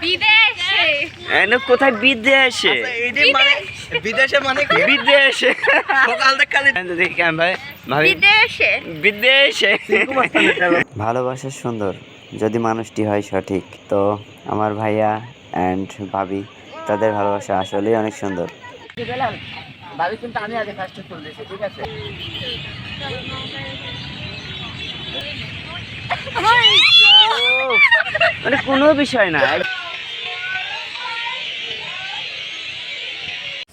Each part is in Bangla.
বিদেশে। কোথায় বিদেশে? বিদেশে মানে কি? বিদেশে সকাল থেকে দেখি কেমন ভাই ভাবি বিদেশে। বিদেশে। ভালোবাসা সুন্দর যদি মানুষটি হয় সঠিক। তো আমার ভাইয়া অ্যান্ড ভাবি তাদের ভালোবাসা আসলেই অনেক সুন্দর। ভাবি কিন্তু আমি আগে ফার্স্টে ফুল দিয়েছি, ঠিক আছে? মানে কোনো বিষয় না।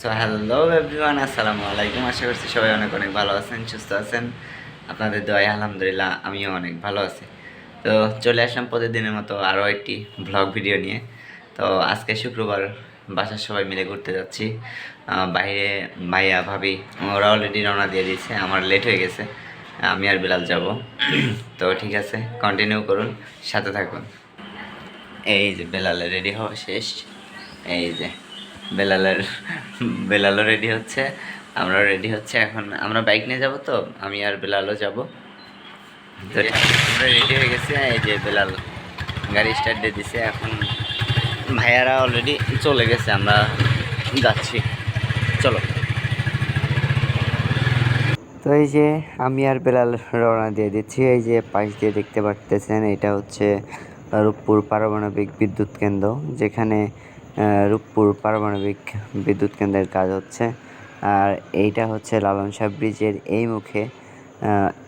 সো হ্যালো এভরিওয়ান, আসসালামু আলাইকুম। আশা করছি সবাই অনেক অনেক ভালো আছেন, সুস্থ আছেন। আপনাদের দোয়ায় আলহামদুলিল্লাহ আমিও অনেক ভালো আছি। তো চলে আসলাম প্রতিদিনের মতো আরও একটি ব্লগ ভিডিও নিয়ে। তো আজকে শুক্রবার, বাসার সবাই মিলে ঘুরতে যাচ্ছি। বাইরে ভাইয়া ভাবি ওরা অলরেডি রওনা দিয়ে দিয়েছে, আমার লেট হয়ে গেছে। আমি আর বিলাল যাব। তো ঠিক আছে, কন্টিনিউ করুন, সাথে থাকুন। এই যে বেলালের রেডি হওয়া শেষ। এই যে বেলালও রেডি হচ্ছে, আমরাও রেডি হচ্ছে। এখন আমরা বাইক নিয়ে যাব, তো আমি আর বেলালও যাব। তো আমরা রেডি হয়ে গেছি। এই যে বেলাল গাড়ি স্টার্ট দিয়ে দিছে। এখন ভাইয়ারা অলরেডি চলে গেছে, আমরা যাচ্ছি, চলো। তো এই যে আমি আর বেলাল রওনা দিয়ে দিচ্ছি। এই যে পাশ দিয়ে দেখতে পারতেছেন, এটা হচ্ছে রূপপুর পারমাণবিক বিদ্যুৎ কেন্দ্র, যেখানে রূপপুর পারমাণবিক বিদ্যুৎ কেন্দ্রের কাজ হচ্ছে। আর এইটা হচ্ছে লালন শাহ ব্রিজের এই মুখে।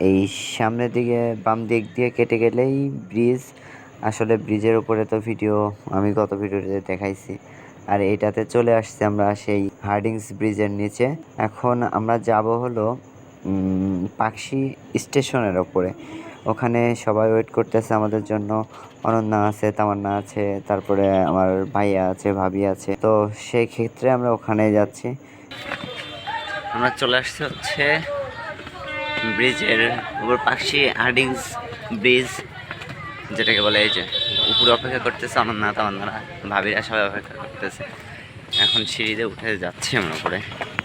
এই সামনের দিকে বাম দিক দিয়ে কেটে গেলেই ব্রিজ। আসলে ব্রিজের উপরে তো ভিডিও আমি গত ভিডিওতে দেখাইছি। আর এইটাতে চলে আসছে আমরা সেই হার্ডিংস ব্রিজের নিচে। এখন আমরা যাব হলো পাকশি স্টেশনের ওপরে। ওখানে সবাই ওয়েট করতেছে আমাদের জন্য। অনন্যা আছে, তামান্না আছে, তারপরে আমার ভাইয়া আছে, ভাবি আছে। তো সেই ক্ষেত্রে আমরা ওখানে যাচ্ছি। আমরা চলে আসছি হচ্ছে ব্রিজের উপর, পাকশি হার্ডিংস ব্রিজ যেটাকে বলে। এই যে উপরে অপেক্ষা করতেছে অনন্যা, তামান্নারা, ভাবিরা সবাই অপেক্ষা করতেছে। এখন সিঁড়িতে উঠে যাচ্ছি আমরা উপরে।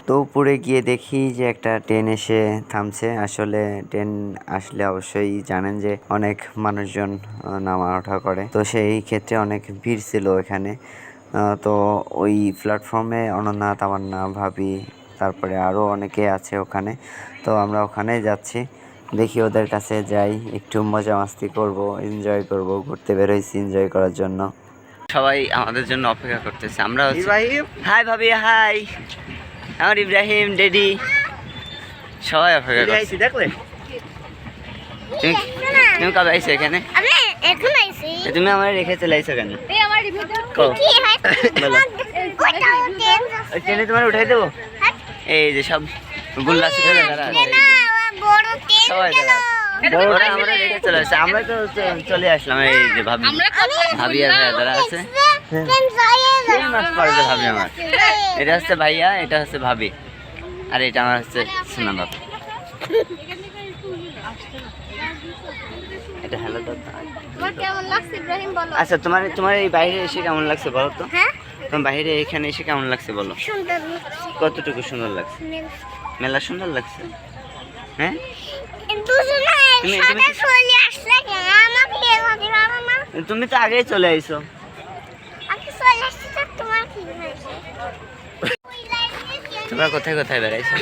তো উপরে গিয়ে দেখি যে একটা ট্রেন এসে থামছে। আসলে ট্রেন আসলে অবশ্যই জানেন যে অনেক মানুষজন নামা ওঠা করে। তো সেই ক্ষেত্রে অনেক ভিড় ছিল এখানে। তো ওই প্ল্যাটফর্মে অনন্যা, তামান্না, ভাবি, তারপরে আরও অনেকে আছে ওখানে। তো আমরা ওখানে যাচ্ছি, দেখি ওদের কাছে যাই, একটু মজা মাস্তি করবো, এনজয় করবো। ঘুরতে বেরোইছি এনজয় করার জন্য। সবাই আমাদের জন্য অপেক্ষা করতেছে। আমরা হাই ভাবি, হাই আমার ইব্রাহিম, ডেডি, সবাই অপেক্ষা করছে। দেখলে তুমি কবে আইছো এখানে? তুমি আমার রেখে চলে আইছো কেন? ট্রেনে তোমার উঠাই দেবো। এই যে সব গুল্লা সবাই আমরা রেখে চলে আসছে। আমরা তো চলে আসলাম। এই যে ভাবি আর ভাইয়া যারা আছে, ভাবি আমার, এটা হচ্ছে ভাইয়া, এটা হচ্ছে ভাবি, আর এটা আমার হচ্ছে সোনা বাবা। এটা হ্যালো দাদা। আচ্ছা, তোমার এই বাইরে এসে কেমন লাগছে বলো তো? তোমার বাইরে এখানে এসে কেমন লাগছে বলো? কতটুকু সুন্দর লাগছে? মেলা সুন্দর লাগছে। হ্যাঁ, তুমি তো আগেই চলে আইছো। তোমরা কোথায় কোথায় বেড়াইছো?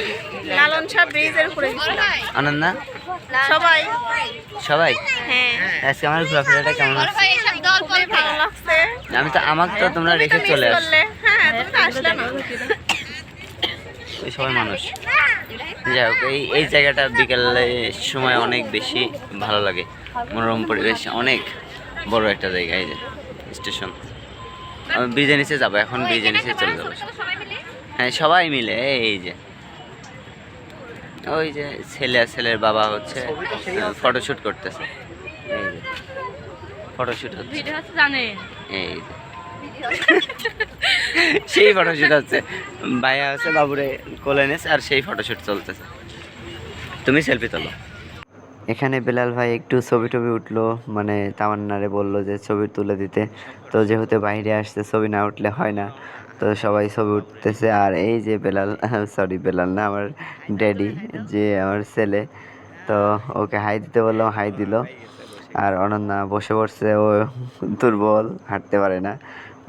লালন শাহ ব্রিজের উপরে গেছিলাম। আনন্দা সবাই সবাই? হ্যাঁ। আজকে আমার ঘোরাফেরাটা কেমন লাগছে? খুবই ভালো লাগছে। আমাকে তো তোমরা রেখে চলে আসছো। হ্যাঁ, তুমি তো আসলে না। ওই সবাই মানুষ। যাই হোক, এই জায়গাটা বিকেলের সময় অনেক বেশি ভালো লাগে। মনোরম পরিবেশ, অনেক বড় একটা জায়গা। এই যে স্টেশন, আমি ব্রিজের নিচে যাবো এখন, ব্রিজের নিচে চলে যাবো। হ্যাঁ, সবাই মিলে। এই যে ওই যে ছেলের বাবা হচ্ছে ফটোশ্যুট করতেছে। এই যে ফটোশ্যুট হচ্ছে, এই যে সেই ফটোশ্যুট হচ্ছে। ভাইয়া হচ্ছে বাবুরে কোলে নেছে, আর সেই ফটোশ্যুট চলতেছে। তুমি সেলফি তোলো। এখানে বেলাল ভাই একটু ছবি টবি উঠলো, মানে তামান্নারে বললো যে ছবি তুলে দিতে। তো যেহেতু বাইরে আসছে, ছবি না উঠলে হয় না, তো সবাই ছবি উঠতেছে। আর এই যে বেলাল, সরি বেলাল না, আমার ড্যাডি, যে আমার ছেলে, তো ওকে হাই দিতে বললাম, হাই দিল। আর অনন্যা বসে পড়ছে, ও দুর্বল, হাঁটতে পারে না।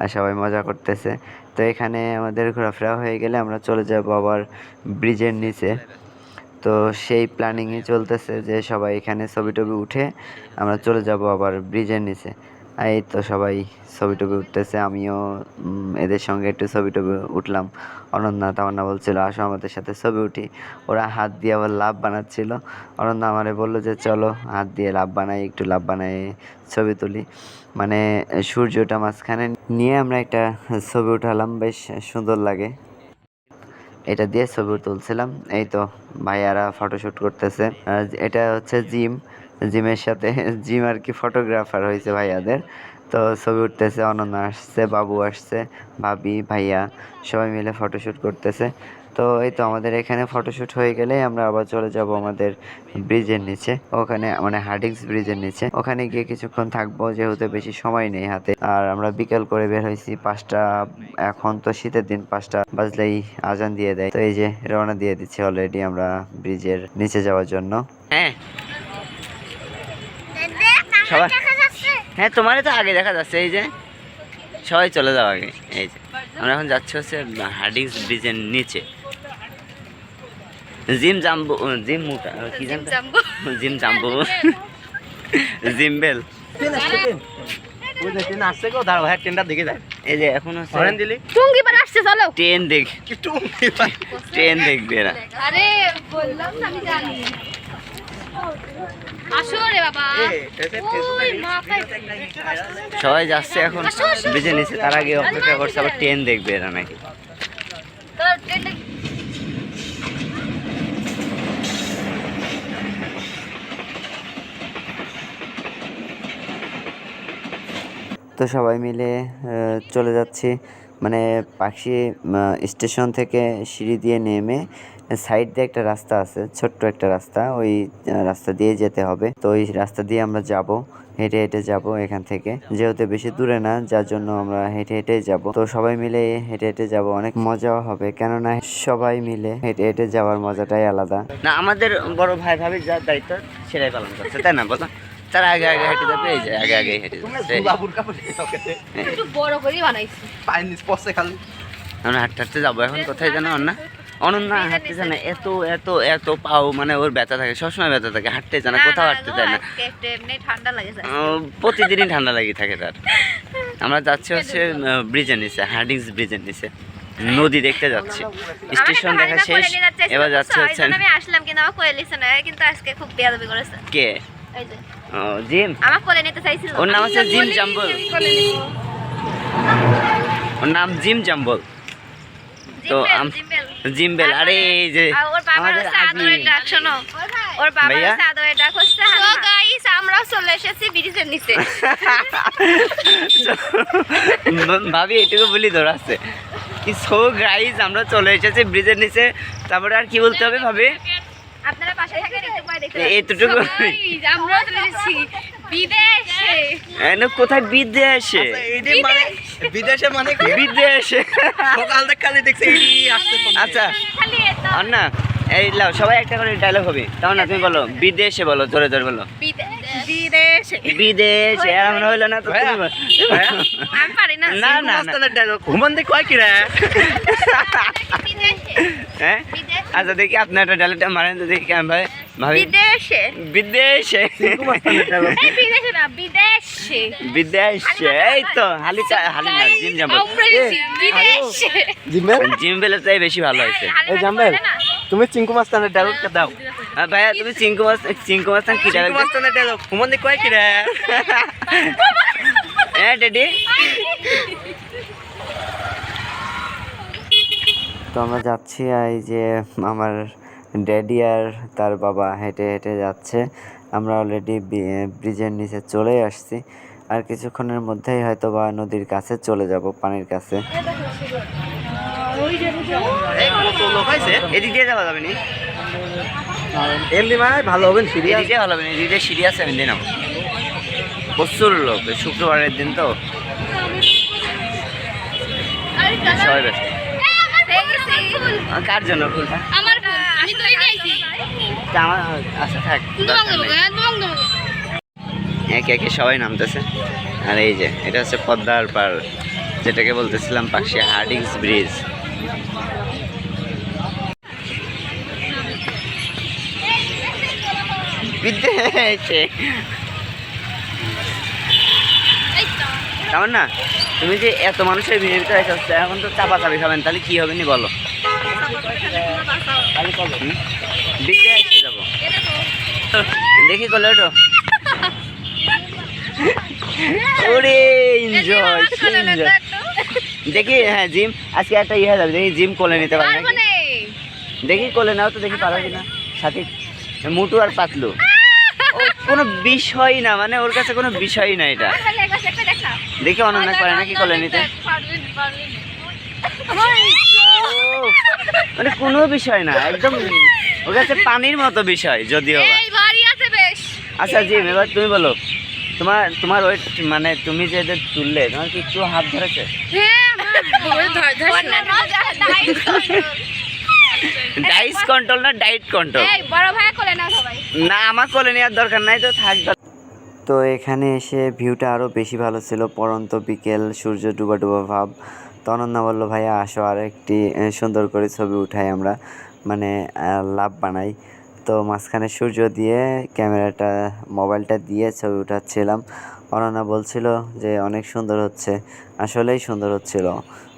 আর সবাই মজা করতেছে। তো এখানে আমাদের ঘোরাফেরা হয়ে গেলে আমরা চলে যাব আবার ব্রিজের নিচে। তো সেই প্ল্যানিংই চলতেছে যে সবাই এখানে ছবি টবি উঠে আমরা চলে যাব আবার ব্রিজের নিচে। এই তো সবাই ছবি টবি উঠতেছে, আমিও এদের সঙ্গে একটু ছবি টবি উঠলাম। অনন্যা তামান্না বলছিল আসো আমাদের সাথে ছবি উঠি, ওরা হাত দিয়ে আবার লাভ বানাচ্ছিল। অনন্যা আমারে বললো যে চলো হাত দিয়ে লাভ বানাই, একটু লাভ বানাই ছবি তুলি। মানে সূর্যটা মাঝখানে নিয়ে আমরা একটা ছবি উঠালাম, বেশ সুন্দর লাগে। এটা দিয়ে ছবি তুলছিলাম। এই তো ভাইয়ারা ফটোশ্যুট করতেছে। এটা হচ্ছে জিমের সাথে জিম আর কি ফটোগ্রাফার হয়েছে ভাইয়াদের। তো ছবি উঠতেছে, অনন্যা আসছে, বাবু আসছে, ভাবি, ভাইয়া সবাই মিলে ফটোশ্যুট করতেছে। তো এই তো আমাদের এখানে ফটোশ্যুট হয়ে গেলে আমরা আবার চলে যাব আমাদের ব্রিজের নিচে, ওখানে মানে হার্ডিংস ব্রিজের নিচে। ওখানে গিয়ে কিছুক্ষণ থাকবো, যেহেতু বেশি সময় নেই হাতে। আর আমরা বিকেল করে বের হয়েছি 5টা, এখন তো শীতের দিন, 5টা বাজলেই আজান দিয়ে দেয়। তো এই যে রওনা দিয়ে দিচ্ছি অলরেডি আমরা ব্রিজের নিচে যাওয়ার জন্য। হ্যাঁ সবাই, হ্যাঁ তোমারই তো আগে দেখা যাচ্ছে। এই যে সবাই চলে যাও আগে। এই যে আমরা এখন যাচ্ছি হচ্ছে হার্ডিংস ব্রিজের নিচে। জিম জাম্বো, জিম মুটা কি জানতো, জিম জাম্বো, জিমবেল। এই যে এখন ট্রেন দেখবে এরা। আরে বললাম না আমি জানি। আসো রে বাবা। সবাই যাচ্ছে এখন ব্রিজের নিচে, তার আগে অপেক্ষা করছে আবার ট্রেন দেখবে এরা নাকি। তো সবাই মিলে চলে যাচ্ছি, মানে পাখি স্টেশন থেকে সিঁড়ি দিয়ে নেমে সাইড দিয়ে একটা রাস্তা আছে, ছোট্ট একটা রাস্তা, ওই রাস্তা দিয়ে যেতে হবে। তো ওই রাস্তা দিয়ে আমরা যাব, হেঁটে হেঁটে যাব এখান থেকে, যেহেতু বেশি দূরে না, যার জন্য আমরা হেঁটে হেঁটে যাব। তো সবাই মিলে হেঁটে হেঁটে যাব, অনেক মজাও হবে, কেননা সবাই মিলে হেঁটে হেঁটে যাওয়ার মজাটাই আলাদা। না আমাদের বড় ভাই ভাবির যার দায়িত্ব সেটাই পালন করছে, তাই না বলো? তারা আগে আগে হেঁটে যাবে, এই যে আগে আগে হেঁটে যাবে। একটু বড় করেই বানাইছি। আমরা হাঁটতে হাঁটতে যাবো এখন কোথায় জানো না, অনন্যা হাঁটতে জানে, এত এত এত পাও, মানে ওর ব্যথা থাকে, সবসময় ব্যথা থাকে, হাঁটতে জানে, কোথাও হাঁটতে চায় না, ঠান্ডা লাগে, প্রতিদিনই ঠান্ডা লাগি থাকে তার। আমরা যাচ্ছি হচ্ছে ব্রিজের নিচে, হার্ডিংস ব্রিজের নিচে, নদী দেখতে যাচ্ছি। স্টেশন দেখা শেষ, এবার যাচ্ছে হচ্ছে। আমি আসলাম কিন্তু আমার কোলে লিছে না, কিন্তু আজকে খুব বেয়াদবি করেছে। কে? এই যে জিম, আমার কোলে নিতে চাইছিল। ওর নাম হচ্ছে জিম জাম্বল, ওর নাম জিম জাম্বল। তো জিম্বেল। আরে এই যে ওর বাবার হচ্ছে আদরের ডাক, শোনো, ওর বাবার হচ্ছে আদরের ডাক হচ্ছে। সো গাইস, আমরা চলে এসেছি ব্রিজের নিচে। ভাবি এটুকু বলি ধরাচ্ছে কি, সো গাইস আমরা চলে এসেছি ব্রিজের নিচে, তারপরে আর কি বলতে হবে ভাবি? আপনারা পাশে থাকেন, একটু পরে দেখতে এতটুকু আমরা চলে এসেছি বিদেশে। কোথায় বিদেশে? বিদেশে মানে বিদেশে সকাল থেকে খালি দেখছি আসতে। আচ্ছা আর না, এই লাও সবাই একটা করে ডায়লগ হবে, তাও না তুমি বলো বিদেশে, বলো জোরে জোরে বলো বিদেশে। বিদেশে এমন হইলো না তো, তুমি আমি পারি না। না না ডায়লগ ঘুমান দিয়ে কয় কি রে? হ্যাঁ আচ্ছা দেখি আপনার একটা ডায়লগটা মারেন তো দেখি। কেমন ভাই ভাবি? বিদেশে। বিদেশে এই বিদেশে না, বিদেশে। বিদেশে, এই তো হালি না, জিম জাম্বল। বিদেশে। জিম্বেল তাই বেশি ভালো হয়েছে। এই জাম্বেল, তুমি চিঙ্কু মাস্তানের ডায়লগটা দাও। ভাইয়া তুমি চিঙ্কু মাস্তান কি ডায়লগ? মাস্তানের ডায়লগ ঘুমান দিয়ে কয় কি রে? হ্যাঁ ড্যাডি। তো আমরা যাচ্ছি, এই যে আমার ড্যাডি আর তার বাবা হেঁটে হেঁটে যাচ্ছে। আমরা অলরেডি ব্রিজের নিচে চলে আসছি, আর কিছুক্ষণের মধ্যেই হয়তো বা নদীর কাছে চলে যাব, পানির কাছে। এদিক দিয়ে যাওয়া যাবে নি? এমনি মানে ভালো হবে, সিঁড়ি এদিক দিয়ে ভালো হবে না, এদিক দিয়ে সিঁড়ি আছে, এমনি নাও। প্রচুর লোক, শুক্রবারের দিন তো সবাই ব্যস্ত। কার জন্য ফুলটা? আমার আমি তো নিয়েছি। আমার আচ্ছা থাক, একে একে সবাই নামতেছে। আর এই যে এটা হচ্ছে পদ্মার পার, যেটাকে বলতেছিলাম পাশে হার্ডিংস ব্রিজ। কেমন না, তুমি যে এত মানুষের ভিড়ের ভিতরে আসছো, এখন তো চাপা চাপি খাবেন, তাহলে কি হবে নি বলো? দিকে এসে যাবো, দেখি করলে ওটো। ওরে এনজয় দেখি। হ্যাঁ জিম আজকে একটা ইয়ে যাবে, দেখি জিম কোলে নিতে পারে নাকি, দেখি কোলে নাও তো, দেখি পারো কিনা। সাথে মুটু আর পাতলু কোনো বিষয় না, মানে ওর কাছে কোনো বিষয় না এটা। দেখি অনন্যা পারে নাকি কোলে নিতে, মানে কোনো বিষয় না, একদম ওর কাছে পানির মতো বিষয় যদিও। আচ্ছা জিম, এবার তুমি বলো, তোমার ওয়েট মানে তুমি যে তুললে, তোমার কি একটু হাত ধরেছে? ডাইস কন্ট্রোল না ডায়েট কন্ট্রোল? না আমার কোলে নেওয়ার দরকার নাই, তো থাক। তো এখানে এসে ভিউটা আরও বেশি ভালো ছিল, পরন্ত বিকেল, সূর্য ডুবা ডুবা ভাব। তো অনন্যা বললো ভাইয়া আসো আর একটি সুন্দর করে ছবি উঠাই আমরা, মানে লাভ বানাই। তো মাঝখানে সূর্য দিয়ে ক্যামেরাটা মোবাইলটা দিয়ে ছবি উঠাচ্ছিলাম। অনন্যা বলছিল যে অনেক সুন্দর হচ্ছে, আসলেই সুন্দর হচ্ছিল,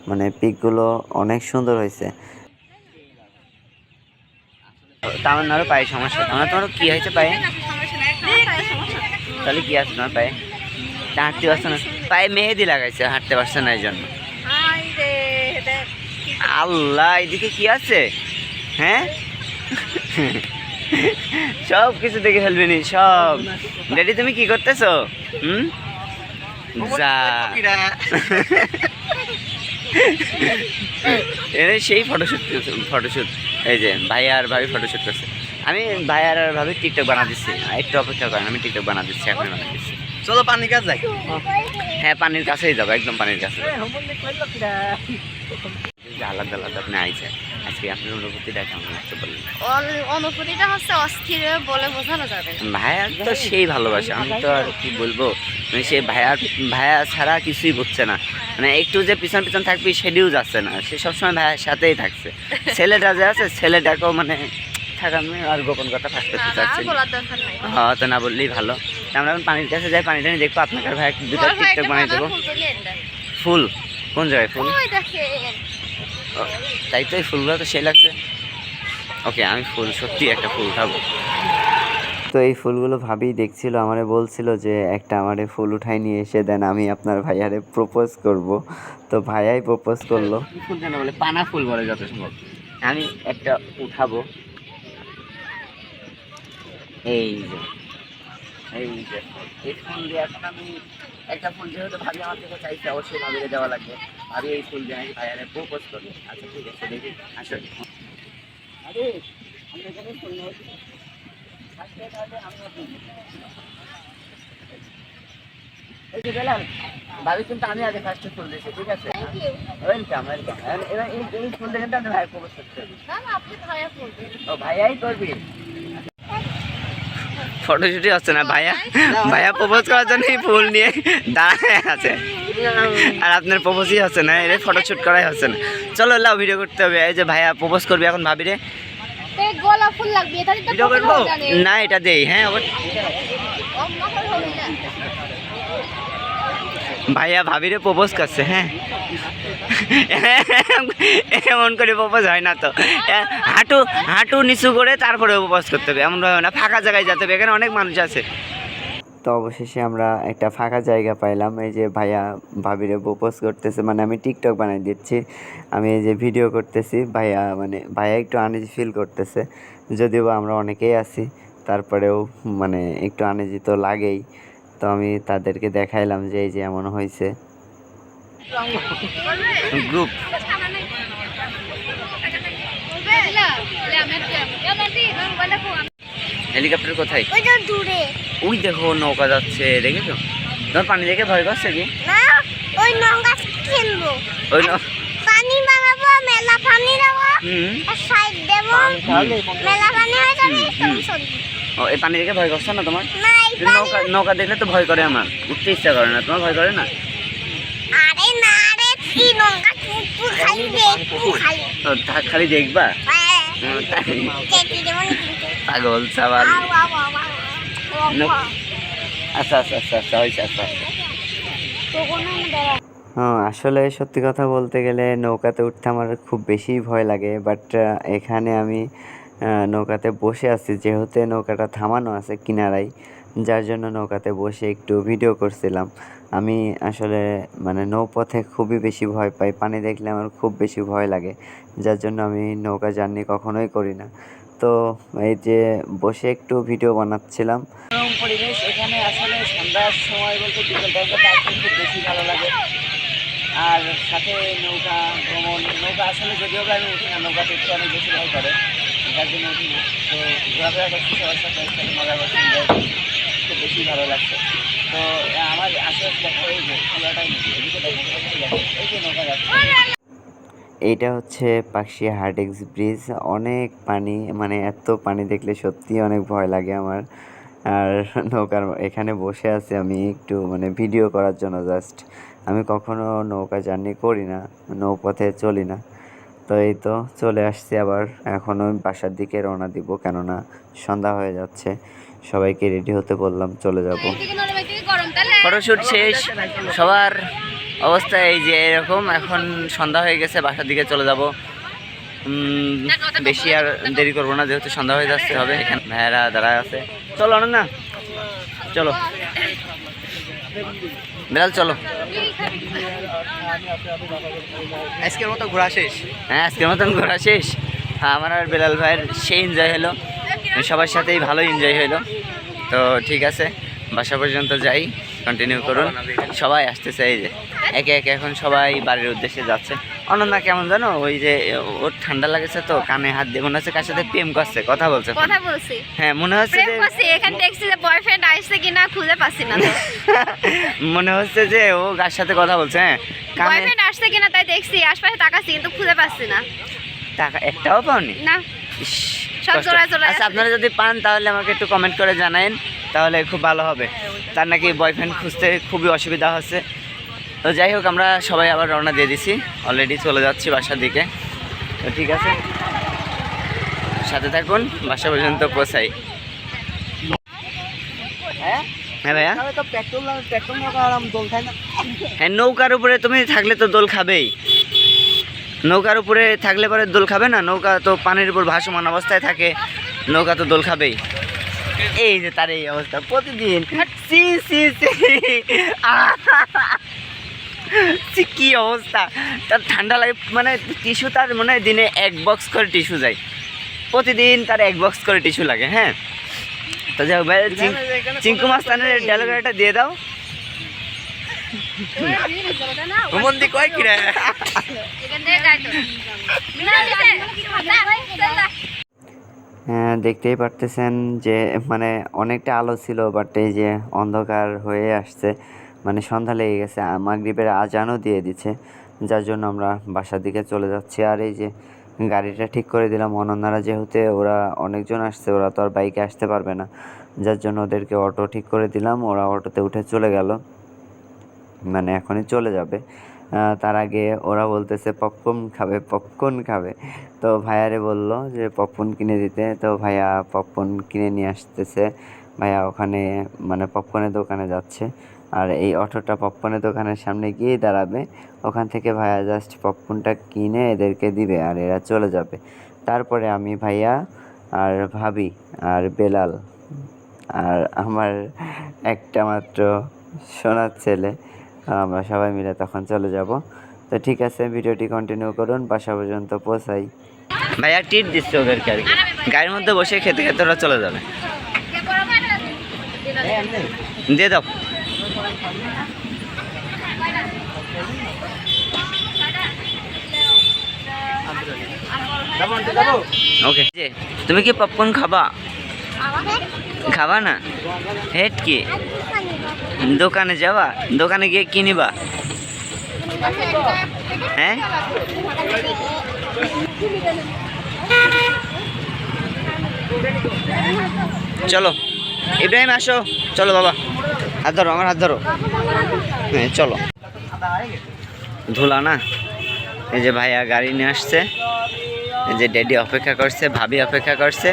মানে পিকগুলো অনেক সুন্দর হয়েছে। তামান্নারও পায়ে সমস্যা, তোমার কি হয়েছে পায়ে? তাহলে কি আছে তোমার পায়ে? হাঁটতে পারছো না, পায়ে মেহেদি লাগাইছে, হাঁটতে পারছে না এই জন্য। আল্লাহ, এদিকে কি আছে? হ্যাঁ সব কিছু দেখে ফেলবে নি সব। ড্যাডি তুমি কি করতেছো? যা সেই ফটোশুট এই যে ভাইয়া আর ভাবি ফটোশুট করছে। আমি ভাইয়া আর ভাবি টিকটক বানা দিচ্ছি, একটু অপেক্ষা করেন, আমি টিকটক বানা দিচ্ছি, এখন বানা দিচ্ছি। চলো পানির কাছে যাই। হ্যাঁ পানির কাছেই যাবো, একদম পানির কাছে। আলাদা আলাদা আপনি আইছে, আজকে আপনার অনুভূতিটা কেমন লাগছে বললেন? অনুভূতিটা হচ্ছে অস্থির বলে বোঝানো যাবে। ভাইয়া তো সেই ভালোবাসে, আমি তো আর কি বলবো, মানে সে ভাইয়া ছাড়া কিছুই বুঝছে না, মানে একটু যে পিছন পিছন থাকবি সেটিও যাচ্ছে না, সে সবসময় ভাইয়ের সাথেই থাকছে। ছেলেটা যে আছে ছেলেটাকেও মানে থাকার আর গোপন কথা ফাঁস করতে চাচ্ছি, হ্যাঁ তো না বললেই ভালো। আমরা এখন পানির কাছে যাই, পানিটা নিয়ে দেখবো, আপনাকে ভাই দুটো টিকটক বানিয়ে দেবো। ফুল কোন জায়গায়? ফুল তাই তো, এই ফুলগুলো তো সেই লাগছে। ওকে আমি ফুল সত্যি একটা ফুল উঠাবো। তো এই ফুলগুলো ভাবি দেখছিল, আমারে বলছিল যে একটা আমারে ফুল উঠাই নিয়ে এসে দেন, আমি আপনার ভাইয়ারে প্রপোজ করব। তো ভাইয়াই প্রপোজ করলো। ফুল কেন বলে? পানা ফুল বলে যত সম্ভব। আমি একটা উঠাবো, এই যে এই ফুল দিয়ে এখন আমি একটা ফুল যেহেতু ভাবি আমার থেকে চাইছে, অবশ্যই ভাবিরে দেওয়া লাগবে। ভাবি এই ফুল দিয়ে আমি ভাইয়ারে প্রপোজ করবো। আচ্ছা ঠিক আছে, দেখি আসলে আরে আমি এখানে ফুল নেই, এই যে বেলাল ভাবি কিন্তু আমি আগে ফার্স্টে ফুল দিয়েছি, ঠিক আছে? Welcome welcome. এবার এই ফুল দিয়ে কিন্তু আমি ভাই প্রপোজ করতে হবে। ও ভাইয়াই করবি? ফটোশুটই হচ্ছে না, ভাইয়া প্রপোজ করার জন্য ফুল নিয়ে দাঁড়ায় আছে, আর আপনার প্রপোজই হচ্ছে না, এর ফটোশুট করাই হচ্ছে না। চলো লাও ভিডিও করতে হবে। এই যে ভাইয়া প্রপোজ করবি এখন ভাবিরে, ভিডিও করবো না এটা দেই। হ্যাঁ ভাইয়া ভাবিরে প্রপোজ করছে। হ্যাঁ এমন করে প্রপোজ হয় না তো, হাঁটু নিচু করে তারপরে প্রপোজ করতে হবে, এমন ভাবে না। ফাঁকা জায়গায় যেতে হবে, এখানে অনেক মানুষ আছে। তো অবশেষে আমরা একটা ফাঁকা জায়গা পাইলাম, এই যে ভাইয়া ভাবিরে প্রপোজ করতেছে, মানে আমি টিকটক বানাই দিচ্ছি, আমি এই যে ভিডিও করতেছি। ভাইয়া একটু আনইজি ফিল করতেছে, যদিও আমরা অনেকেই আছি, তারপরেও মানে একটু আনইজি তো লাগেই। তো আমি তাদেরকে দেখাইলাম যে এই যে এমন হয়েছে গ্রুপ। হেলিকপ্টার কোথায়? ওই দেখো নৌকা যাচ্ছে, দেখেছো? তোমার পানি দেখে ভয় করছে কি? ওই নৌকা খেলবো, ওই পানি বানাবো, মেলা পানি দেবো, সাইড দেবো, মেলা পানি হয়ে যাবে। ও এই পানি দেখে ভয় করছে না তোমার? নৌকা দেখলে তো ভয় করে আমার, উঠতে ইচ্ছা করে না। তোমার ভয় করে না? আরে না রে, খালি দেখবা? পাগল সাবাল। আচ্ছা আচ্ছা আচ্ছা আচ্ছা হয়েছে আচ্ছা আচ্ছা। হ্যাঁ, আসলে সত্যি কথা বলতে গেলে নৌকাতে উঠতে আমার খুব বেশি ভয় লাগে, বাট এখানে আমি নৌকাতে বসে আছি, যেহেতু নৌকাটা থামানো আছে কিনারায়, যার জন্য নৌকাতে বসে একটু ভিডিও করছিলাম। আমি আসলে মানে নৌপথে খুবই বেশি ভয় পাই, পানি দেখলে আমার খুব বেশি ভয় লাগে, যার জন্য আমি নৌকা জার্নি কখনোই করি না। তো এই যে বসে একটু ভিডিও বানাচ্ছিলাম। পরিবেশ এখানে আসলে সন্ধ্যার সময় বলতে বিকেল টাইমটা আসলে খুব বেশি ভালো লাগে। আর সাথে নৌকা ভ্রমণ, নৌকা আসলে যদিও আমি উঠি না, নৌকাতে একটু অনেক বেশি ভয় করে, যার জন্য উঠি না। তো ঘোরাফেরা করছি সবার সাথে, একসাথে মজা করছি, এনজয় করছি, খুব বেশি ভালো লাগছে। তো আমার আশেপাশে দেখা এই যে খোলাটাই নদী, এদিকে দেখা এই যে নৌকা যাচ্ছে। এইটা হচ্ছে পাকশিয়া হার্ডেক্স ব্রিজ। অনেক পানি, মানে এত পানি দেখলে সত্যি অনেক ভয় লাগে আমার। আর নৌকার এখানে বসে আছি আমি একটু মানে ভিডিও করার জন্য জাস্ট। আমি কখনো নৌকা জার্নি করি না, নৌপথে চলি না। তো এই তো চলে আসছি আবার। এখন আমি বাসার দিকে রওনা দিব, কেননা সন্ধ্যা হয়ে যাচ্ছে। সবাইকে রেডি হতে বললাম, চলে যাব। ফটোশুট শেষ, সবার অবস্থা এই যে এরকম। এখন সন্ধ্যা হয়ে গেছে, বাসার দিকে চলে যাব। বেশি আর দেরি করবো না, যেহেতু সন্ধ্যা হয়ে যাচ্ছে হবে। এখানে ভাইয়েরা দাঁড়ায় আছে। চলো না, চলো বেলাল চলো। আজকের মতো ঘোরা শেষ। হ্যাঁ, আজকের মতন ঘোরা শেষ। হ্যাঁ, আমার আর বেলাল ভাইয়ের সেই এনজয় হলো, সবার সাথেই ভালো এনজয় হলো। তো ঠিক আছে, বাসা পর্যন্ত যাই, কন্টিনিউ করুন। সবাই আসতেছে, এই যে একে একে এখন সবাই বাড়ির উদ্দেশ্যে যাচ্ছে। অনন্যা কেমন জানো, ওই যে ওর ঠান্ডা লাগেছে তো কানে হাত দিয়ে মনে হচ্ছে কার সাথে প্রেম করছে, কথা বলছে। হ্যাঁ, মনে হচ্ছে এখানে দেখছি যে বয়ফ্রেন্ড আসছে কিনা খুঁজে পাচ্ছি না। মনে হচ্ছে যে ও কার সাথে কথা বলছে। হ্যাঁ, বয়ফ্রেন্ড আসছে কিনা তাই দেখছি, আশপাশে তাকাচ্ছি কিন্তু খুঁজে পাচ্ছি না। টাকা একটাও পাওনি না, সব জোড়া জোড়া। আচ্ছা, আপনারা যদি পান তাহলে আমাকে একটু কমেন্ট করে জানাবেন, তাহলে খুব ভালো হবে। তার নাকি বয়ফ্রেন্ড খুঁজতে খুবই অসুবিধা হচ্ছে। তো যাই হোক, আমরা সবাই আবার রওনা দিয়ে দিছি, অলরেডি চলে যাচ্ছি বাসার দিকে। তো ঠিক আছে, সাথে থাকুন, বাসা পর্যন্ত পৌঁছাই। হ্যাঁ ভাইয়া, হ্যাঁ নৌকার উপরে তুমি থাকলে তো দোল খাবেই। নৌকার উপরে থাকলে পরে দোল খাবে না? নৌকা তো পানির উপর ভাসমান অবস্থায় থাকে, নৌকা তো দোল খাবেই। এই যে তার এই অবস্থা প্রতিদিন। কি অবস্থা তার, ঠান্ডা লাগে মানে টিস্যু তার মনে হয় দিনে 1 বক্স করে টিস্যু যায়, প্রতিদিন তার 1 বক্স করে টিস্যু লাগে। হ্যাঁ, তো যাই হোক, চিঙ্কু মাস্তানের ডায়লগটা দিয়ে দাও। হ্যাঁ, দেখতেই পারতেছেন যে মানে অনেকটা আলো ছিল, বাট এই যে অন্ধকার হয়ে আসছে, মানে সন্ধ্যা লেগে গেছে, মাগরিবের আজানও দিয়ে দিচ্ছে, যার জন্য আমরা বাসার দিকে চলে যাচ্ছি। আর এই যে গাড়িটা ঠিক করে দিলাম। অনন্যারা যেহেতু ওরা অনেকজন আসছে, ওরা তো আর বাইকে আসতে পারবে না, যার জন্য ওদেরকে অটো ঠিক করে দিলাম। ওরা অটোতে উঠে চলে গেল, মানে এখনই চলে যাবে। তার আগে ওরা বলতেছে পপকর্ন খাবে। তো ভাইয়ারে বললো যে পপকর্ন কিনে দিতে, তো ভাইয়া পপকর্ন কিনে নিয়ে আসতেছে। ভাইয়া ওখানে মানে পপকর্নের দোকানে যাচ্ছে, আর এই অটোটা পপকর্নের দোকানের সামনে গিয়েই দাঁড়াবে। ওখান থেকে ভাইয়া জাস্ট পপকর্নটা কিনে এদেরকে দিবে, আর এরা চলে যাবে। তারপরে আমি, ভাইয়া আর ভাবি আর বেলাল আর আমার একটা মাত্র সোনার ছেলে, আমরা সবাই মিলে তখন চলে যাব। তো ঠিক আছে, ভিডিওটি কন্টিনিউ করুন, বাসা পর্যন্ত পৌঁছাই। ভাইয়া ট্রিট দিচ্ছে ওদেরকে আর কি, গাড়ির মধ্যে বসে খেতে খেতে ওরা চলে যাবে। দিয়ে দাও। ওকে, তুমি কি পপকর্ন খাবা না? হেট কি দোকানে যাবা, দোকানে গিয়ে কিনিবা? হ্যাঁ, চলো ইব্রাহিম আসো, চলো বাবা, হাত ধরো, আমার হাত ধরো। হ্যাঁ চলো। ধুলা না, এই যে ভাইয়া গাড়ি নিয়ে আসছে, এই যে ড্যাডি অপেক্ষা করছে, ভাবি অপেক্ষা করছে,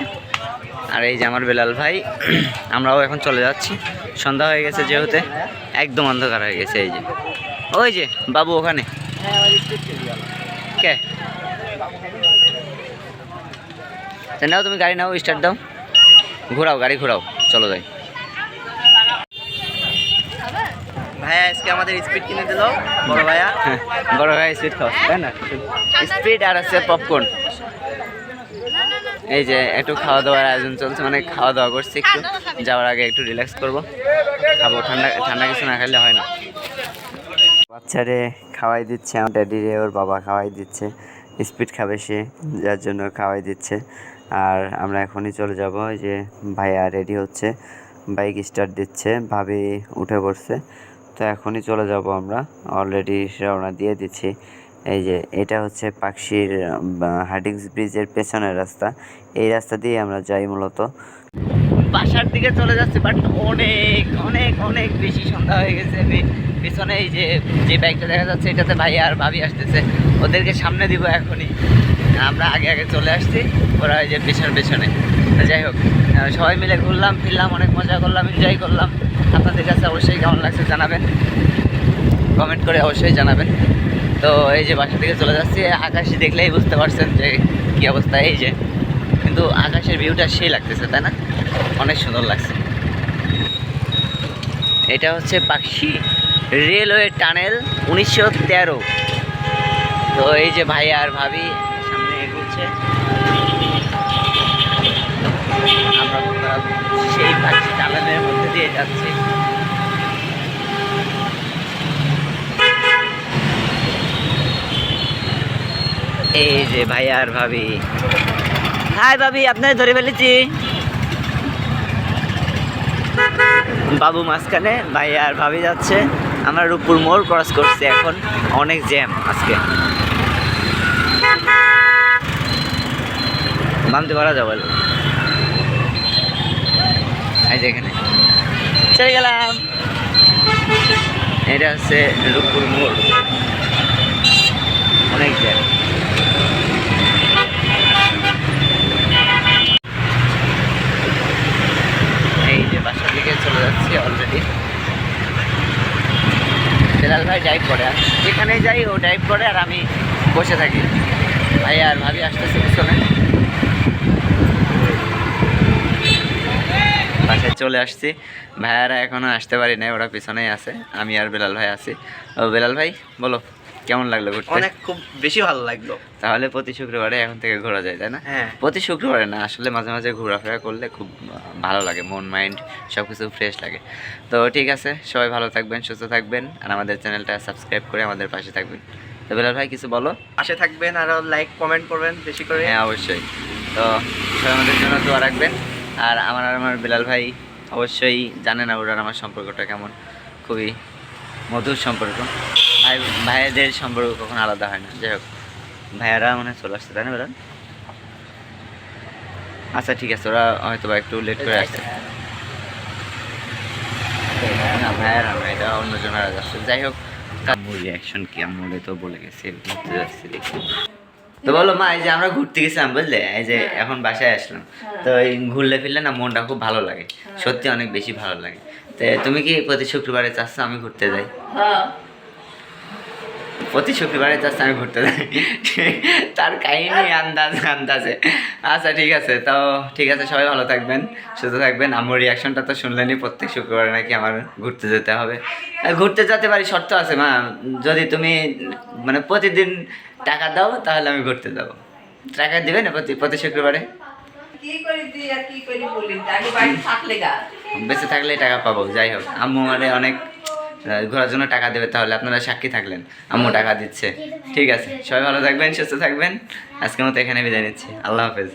আর এই যে আমার বেলাল ভাই। আমরাও এখন চলে যাচ্ছি, সন্ধ্যা হয়ে গেছে যেহেতু, একদম অন্ধকার হয়ে গেছে। এই যে ওই যে বাবু ওখানে কে নাও, তুমি গাড়ি নাও, স্টার্ট দাও, ঘোরাও গাড়ি ঘোরাও, চলো যাই। ভাইয়া আজকে আমাদের স্পিড কিনে দিল বড় ভাইয়া। বড় ভাই স্পিড খাও, তাই না? স্পিড আর আছে পপকর্ন। এই যে একটু খাওয়া দাওয়ার আয়োজন চলছে, মানে খাওয়া দাওয়া করছি, একটু যাওয়ার আগে একটু রিল্যাক্স করবো, খাবো। ঠান্ডা ঠান্ডা কিছু না খেলে হয় না। বাচ্চারে খাওয়াই দিচ্ছে আমার ড্যাডিরে, ওর বাবা খাওয়াই দিচ্ছে, স্পিড খাবে সে, যার জন্য খাওয়াই দিচ্ছে। আর আমরা এখনই চলে যাব। ওই যে ভাইয়া রেডি হচ্ছে, বাইক স্টার্ট দিচ্ছে, ভাবি উঠে পড়ছে, তো এখনই চলে যাব আমরা, অলরেডি রওনা দিয়ে দিচ্ছি। এই যে এটা হচ্ছে পাকশির হার্ডিংস ব্রিজের পেছনের রাস্তা, এই রাস্তা দিয়ে আমরা যাই মূলত। বাসার দিকে চলে যাচ্ছে, বাট অনেক অনেক অনেক বেশি সন্ধ্যা হয়ে গেছে। পিছনে এই যে বাইকটা দেখা যাচ্ছে, এটাতে ভাই আর ভাবি আসতেছে, ওদেরকে সামনে দিব এখনই। আমরা আগে আগে চলে আসছি, ওরা এই যে পেছনে। যাই হোক, সবাই মিলে ঘুরলাম ফিরলাম, অনেক মজা করলাম, এনজয় করলাম। আপনাদের কাছে অবশ্যই কেমন লাগছে জানাবেন, কমেন্ট করে অবশ্যই জানাবেন। তো এই যে বাসা থেকে চলে যাচ্ছি, আকাশে দেখলেই বুঝতে পারছেন যে কী অবস্থা। এই যে কিন্তু আকাশের ভিউটা সেই লাগতেছে, তাই না? অনেক সুন্দর লাগছে। এটা হচ্ছে পাকশি রেলওয়ে টানেল 1913। তো এই যে ভাই আর ভাবি সামনে এগোচ্ছে, আমরা সেই পাকশি টানেলের মধ্যে দিয়ে যাচ্ছি। এই যে ভাই আর ভাবি, হাই ভাবি, আপনার ধরে ফেলেছি। বাবু মাঝখানে, ভাই আর ভাবি যাচ্ছে। আমরা রূপপুর মোড় ক্রস করছি এখন, অনেক জ্যাম আজকে, নামতে পারা যাবে। এই যে এখানে চলে গেলাম, এটা হচ্ছে রূপপুর মোড়, অনেক জ্যাম। এই যে বাসার দিকে চলে যাচ্ছি অলরেডি। বেলাল ভাই ড্রাইভ করে, যেখানে যাই ও ড্রাইভ করে আর আমি বসে থাকি। ভাই আর ভাবি আসতেছে পিছনে। বাসায় চলে আসছি, ভাইয়ারা এখনো আসতে পারি নাই, ওরা পিছনেই আছে, আমি আর বেলাল ভাই আছি। ও বেলাল ভাই বলো, কেমন লাগলো ঘুরতে? অনেক, খুব বেশি ভালো লাগলো। তাহলে প্রতি শুক্রবারে এখন থেকে ঘোরা যায়, তাই না? হ্যাঁ, প্রতি শুক্রবারে না, আসলে মাঝে মাঝে ঘোরাফেরা করলে খুব ভালো লাগে, মন মাইন্ড সব কিছু ফ্রেশ লাগে। তো ঠিক আছে, সবাই ভালো থাকবেন, সুস্থ থাকবেন, আর আমাদের চ্যানেলটা সাবস্ক্রাইব করে আমাদের পাশে থাকবেন। তো বেলাল ভাই কিছু বলো। পাশে থাকবেন, আরও লাইক কমেন্ট করবেন বেশি করে। হ্যাঁ অবশ্যই। তো সবাই আমাদের জন্য দোয়া রাখবেন। আর আমার বেলাল ভাই অবশ্যই জানে না ওরা আমার সম্পর্কটা কেমন, খুবই মধুর সম্পর্ক। ভাইয়াদের সম্পর্ক কখনো আলাদা হয় না। যাই হোক, ভাইয়ারা মনে চলে আসছে, তাই না বেলাল? আচ্ছা ঠিক আছে, ওরা হয়তো বা একটু লেট করে আসছে। না ভাইয়ারা না, এটা অন্যজনেরা যাচ্ছে। যাই হোক, আম্মুর রিয়াকশন কি, আম্মুরে তো বলে গেছে ঘুরতে যাচ্ছি দেখি। তো বলো মা, এই যে আমরা ঘুরতে গেছিলাম বুঝলে, এই যে এখন বাসায় আসলাম, তো এই ঘুরলে ফিরলে না মনটা খুব ভালো লাগে, সত্যি অনেক বেশি ভালো লাগে। তো তুমি কি প্রতি শুক্রবারে চাচ্ছ আমি ঘুরতে যাই? প্রতি শুক্রবারে চাচ্ছ আমি ঘুরতে যাই? তার কাহিনী আন্দাজে। আচ্ছা ঠিক আছে, তো ঠিক আছে, সবাই ভালো থাকবেন, সুস্থ থাকবেন। আমার রিয়াকশনটা তো শুনলেনি, প্রত্যেক শুক্রবারে নাকি আমার ঘুরতে যেতে হবে। ঘুরতে যেতে পারি, শর্ত আছে মা, যদি তুমি মানে প্রতিদিন টাকা দাও তাহলে আমি ঘুরতে যাবো। টাকা দিবে না প্রতি শুক্রবারে? বেঁচে থাকলে টাকা পাবো। যাই হোক, আম্মু মানে অনেক ঘোরার জন্য টাকা দেবে, তাহলে আপনারা সাক্ষী থাকলেন, আম্মু টাকা দিচ্ছে। ঠিক আছে, সবাই ভালো থাকবেন, সুস্থ থাকবেন। আজকের মতো এখানে বিদায় নিচ্ছি, আল্লাহ হাফেজ।